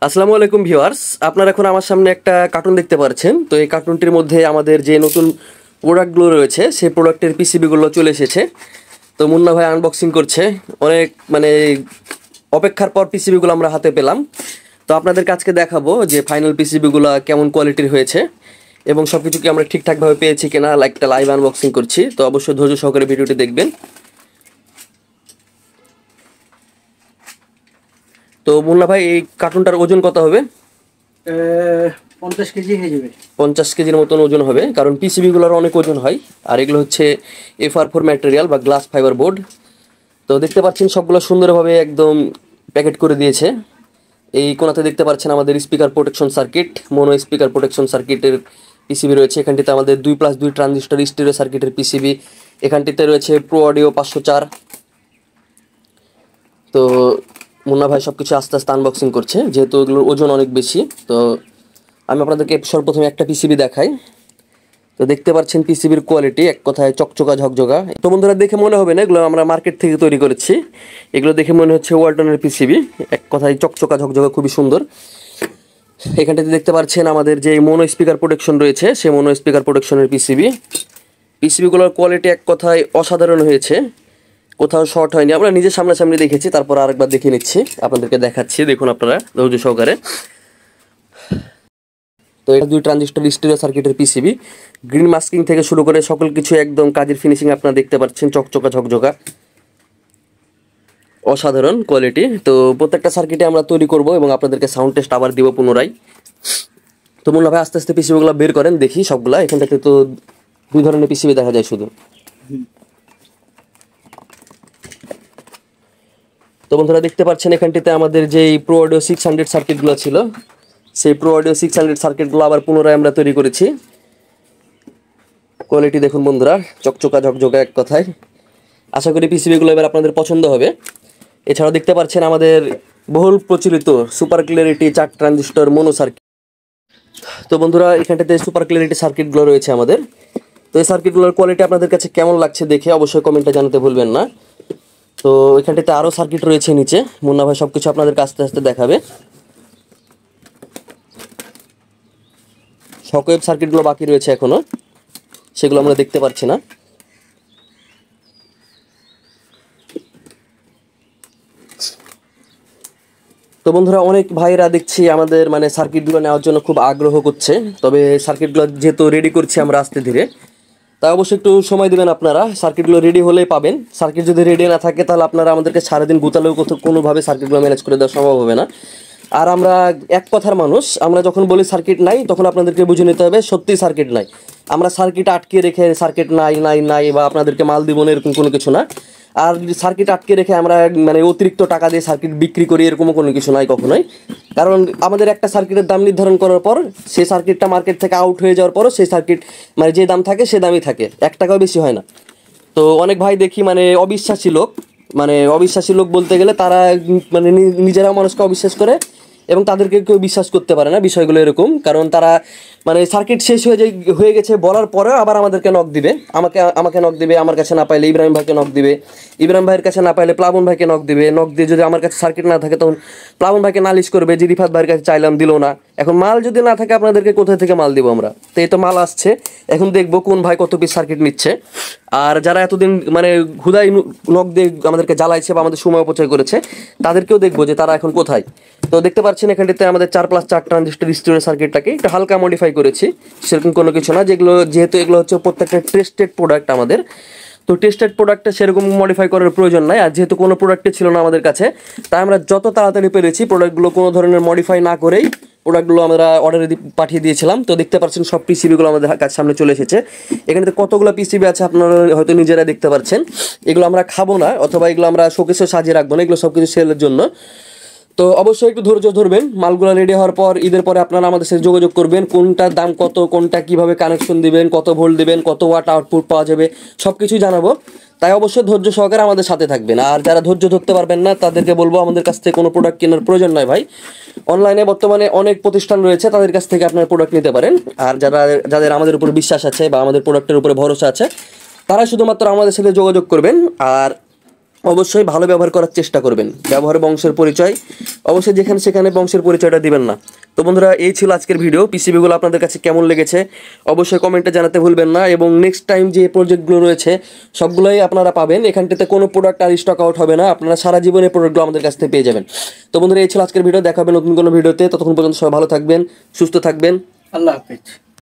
আসসালামু আলাইকুম ভিউয়ার্স, আপনারা এখন আমার সামনে একটা কার্টুন দেখতে পাচ্ছেন। তো এই কার্টুনটির মধ্যে আমাদের যে নতুন প্রোডাক্টগুলো রয়েছে সেই প্রোডাক্টের পিসিবিগুলো চলে এসেছে। তো মুন্না ভাই আনবক্সিং করছে। অনেক অপেক্ষার পর পিসিবিগুলো আমরা হাতে পেলাম। তো আপনাদেরকে আজকে দেখাবো যে ফাইনাল পিসিবিগুলো কেমন কোয়ালিটির হয়েছে এবং সব কিছু কি আমরা ঠিকঠাকভাবে পেয়েছি কিনা। একটা লাইভ আনবক্সিং করছি, তো অবশ্যই ধৈর্য সহকারে ভিডিওটি দেখবেন। তো মুন্না ভাই, এই কার্টুনটার ওজন কত হবে? 50 কেজি হয়ে যাবে। 50 কেজির মতন ওজন হবে, কারণ পিসিবিগুলোর অনেক ওজন হয়। আর এগুলো হচ্ছে FR4 ম্যাটেরিয়াল বা গ্লাস ফাইবার বোর্ড। তো দেখতে পাচ্ছেন সবগুলো সুন্দরভাবে একদম প্যাকেট করে দিয়েছে। এই কোণাতে দেখতে পাচ্ছেন আমাদের speaker protection circuit, mono speaker protection সার্কিটের পিসিবি রয়েছে। এখানটিতে আমাদের 2+2 ট্রানজিস্টর স্টিরিও সার্কিটের পিসিবি। এখানটিতে রয়েছে প্রো অডিও 504। তো মুন্না ভাই সব কিছু আস্তে আস্তে আনবক্সিং করছে, যেহেতু এগুলোর ওজন অনেক বেশি। তো আমি আপনাদেরকে সর্বপ্রথমে একটা পিসিবি দেখাই। তো দেখতে পাচ্ছেন পিসিবির কোয়ালিটি এক কথায় চকচকা ঝকঝকা। তো বন্ধুরা, দেখে মনে হবে না এগুলো আমরা মার্কেট থেকে তৈরি করেছি। এগুলো দেখে মনে হচ্ছে ওয়ালটনের পিসিবি। এক কথায় চকচকা ঝকঝকা, খুবই সুন্দর। এখানটাতে দেখতে পাচ্ছেন আমাদের যে মোনো স্পিকার প্রোটেকশন রয়েছে, সেই মোনো স্পিকার প্রোটেকশনের পিসিবিগুলোর কোয়ালিটি এক কথায় অসাধারণ হয়েছে, কোথাও শর্ট হয়নি। আমরা নিজের সামনাসামনি দেখেছি, তারপর আরেকবার দেখে নিচ্ছি, আপনাদেরকে দেখাচ্ছি। দেখুন আপনারা ধৈর্য সহকারে। তো এটা 2 ট্রানজিস্টর স্টিরিও সার্কিটের পিসিবি। গ্রিন মাস্কিং থেকে শুরু করে সকল কিছু একদম কাজের ফিনিশিং আপনারা দেখতে পাচ্ছেন, চকচকা ঝকঝকা, অসাধারণ কোয়ালিটি। তো প্রত্যেকটা সার্কিটে আমরা তৈরি করব এবং আপনাদেরকে সাউন্ড টেস্ট আবার দিব পুনরায়। তো মূল্য ভাই আস্তে আস্তে পিসিবিগুলো বের করেন, দেখি সবগুলা। এখান থেকে তো 2 ধরনের পিসিবি দেখা যায় শুধু। তো বন্ধুরা দেখতে পাচ্ছেন এখানটিতে আমাদের যেই প্রো অডিও 600 সার্কিটগুলো ছিল, সেই প্রো অডিও 600 সার্কিটগুলো আবার পুনরায় আমরা তৈরি করেছি। কোয়ালিটি দেখুন বন্ধুরা, চকচকা ঝকঝকা এক কথায়। আশা করি পিসিবিগুলো এবার আপনাদের পছন্দ হবে। এছাড়াও দেখতে পাচ্ছেন আমাদের বহুল প্রচলিত super clarity 4 transistor mono circuit. তো বন্ধুরা, এখানটাতে সুপার ক্লিয়ারিটি সার্কিটগুলো রয়েছে আমাদের। তো এই সার্কিটগুলোর কোয়ালিটি আপনাদের কাছে কেমন লাগছে দেখে অবশ্যই কমেন্টে জানাতে ভুলবেন না। তো এখানটাতে আরও সার্কিট রয়েছে নিচে, মুন্না ভাই সব কিছু আপনাদেরকে আস্তে আস্তে দেখাবে। শকওয়েভ সার্কিটগুলো বাকি রয়েছে এখনও, সেগুলো আমরা দেখতে পাচ্ছি না। তো বন্ধুরা, অনেক ভাইরা দেখছি আমাদের সার্কিটগুলো নেওয়ার জন্য খুব আগ্রহ করছে। তবে সার্কিটগুলো যেহেতু রেডি করছি আমরা আস্তে ধীরে, তাই অবশ্যই একটু সময় দেবেন আপনারা। সার্কিটগুলো রেডি হলেই পাবেন। সার্কিট যদি রেডি না থাকে তাহলে আপনারা আমাদেরকে সারাদিন গুতালেও কোনোভাবে সার্কিটগুলো ম্যানেজ করে দেওয়া সম্ভব হবে না। আর আমরা এক কথার মানুষ, আমরা যখন বলি সার্কিট নাই তখন আপনাদেরকে বুঝে নিতে হবে সত্যিই সার্কিট নাই। আমরা সার্কিট আটকে রেখে সার্কিট নাই নাই নাই বা আপনাদেরকে মাল দিব না এরকম কোনো কিছু না। আর সার্কিট আটকে রেখে আমরা অতিরিক্ত টাকা দিয়ে সার্কিট বিক্রি করি এরকমও কোনো কিছু নাই কখনোই। কারণ আমাদের একটা সার্কিটের দাম নির্ধারণ করার পর সেই সার্কিটটা মার্কেট থেকে আউট হয়ে যাওয়ার পরও সেই সার্কিট যে দাম থাকে সে দামই থাকে, 1 টাকাও বেশি হয় না। তো অনেক ভাই দেখি অবিশ্বাসী লোক বলতে গেলে তারা নিজেরাও মানুষকে অবিশ্বাস করে এবং তাদেরকে কেউ বিশ্বাস করতে পারে না। বিষয়গুলো এরকম, কারণ তারা সার্কিট শেষ হয়ে গেছে বলার পরেও আবার আমাদেরকে নক দিবে, আমাকে নক দিবে। আমার কাছে না পাইলে ইব্রাহিম ভাইকে নক দিবে, ইব্রাহিম ভাইয়ের কাছে না পাইলে প্লাবন ভাইকে নক দিবে। নক দিয়ে যদি আমার কাছে সার্কিট না থাকে তখন প্লাবন ভাইকে নালিশ করবে যে রিফাত ভাইয়ের কাছে চাইলাম দিল না। এখন মাল যদি না থাকে আপনাদেরকে কোথা থেকে মাল দিব আমরা? তো এই তো মাল আসছে, এখন দেখবো কোন ভাই কত পিস সার্কিট নিচ্ছে। আর যারা এতদিন হুদাই নক দিয়ে আমাদেরকে জ্বালাইছে বা আমাদের সময় অপচয় করেছে, তাদেরকেও দেখবো যে তারা এখন কোথায়। তো দেখতে পাচ্ছেন এখানটিতে আমাদের 4+4 ট্রানজিস্টর স্টিরিও সার্কিটটাকে একটু হালকা মডিফাই করেছি, সেরকম কোনো কিছু না। যেহেতু এগুলো হচ্ছে প্রত্যেকটা টেস্টেড প্রোডাক্ট আমাদের, তো টেস্টেড প্রোডাক্টটা সেরকম মডিফাই করার প্রয়োজন নাই। আর যেহেতু কোনো প্রোডাক্টে ছিল না আমাদের কাছে, তাই আমরা যত তাড়াতাড়ি পেরেছি প্রোডাক্টগুলো কোনো ধরনের মডিফাই না করেই প্রোডাক্টগুলো আমরা অর্ডারে পাঠিয়ে দিয়েছিলাম। তো দেখতে পাচ্ছেন সব পিসিবিগুলো আমাদের কাছে সামনে চলে এসেছে। এখানে কতগুলো পিসিবি আছে আপনারা হয়তো নিজেরা দেখতে পাচ্ছেন। এগুলো আমরা খাবো না, অথবা এগুলো আমরা শোকেসে সাজিয়ে রাখবো না, এগুলো সব কিছু সেলের জন্য। তো অবশ্যই একটু ধৈর্য ধরবেন। মালগুলো রেডি হওয়ার পর ঈদের পরে আপনারা আমাদের সাথে যোগাযোগ করবেন, কোনটার দাম কত, কোনটা কিভাবে কানেকশন দিবেন, কত ভোল্ট দিবেন, কত ওয়াট আউটপুট পাওয়া যাবে, সব কিছুই জানাবো। তাই অবশ্যই ধৈর্য সহকারে আমাদের সাথে থাকবেন। আর যারা ধৈর্য ধরতে পারবেন না তাদেরকে বলবো আমাদের কাছ থেকে কোনো প্রোডাক্ট কেনার প্রয়োজন নয় ভাই। অনলাইনে বর্তমানে অনেক প্রতিষ্ঠান রয়েছে, তাদের কাছ থেকে আপনার প্রোডাক্ট নিতে পারেন। আর যাদের আমাদের উপর বিশ্বাস আছে বা আমাদের প্রোডাক্টের উপরে ভরসা আছে, তারা শুধুমাত্র আমাদের সাথে যোগাযোগ করবেন। আর অবশ্যই ভালো ব্যবহার করার চেষ্টা করবেন। ব্যবহারে বংশের পরিচয়, অবশ্যই যেখানে সেখানে বংশের পরিচয়টা দিবেন না। তো বন্ধুরা, এই ছিল আজকের ভিডিও। পিসিবিগুলো আপনাদের কাছে কেমন লেগেছে অবশ্যই কমেন্টে জানাতে ভুলবেন না, এবং নেক্সট টাইম যে প্রজেক্টগুলো রয়েছে সবগুলোই আপনারা পাবেন। এখানটাতে কোনো প্রোডাক্ট আর স্টক আউট হবে না, আপনারা সারা জীবনে প্রোডাক্টগুলো আমাদের কাছ থেকে পেয়ে যাবেন। তো বন্ধুরা, এই ছিল আজকের ভিডিও। দেখা হবে নতুন কোনো ভিডিওতে। ততক্ষণ পর্যন্ত সবাই ভালো থাকবেন, সুস্থ থাকবেন। আল্লাহ হাফেজ।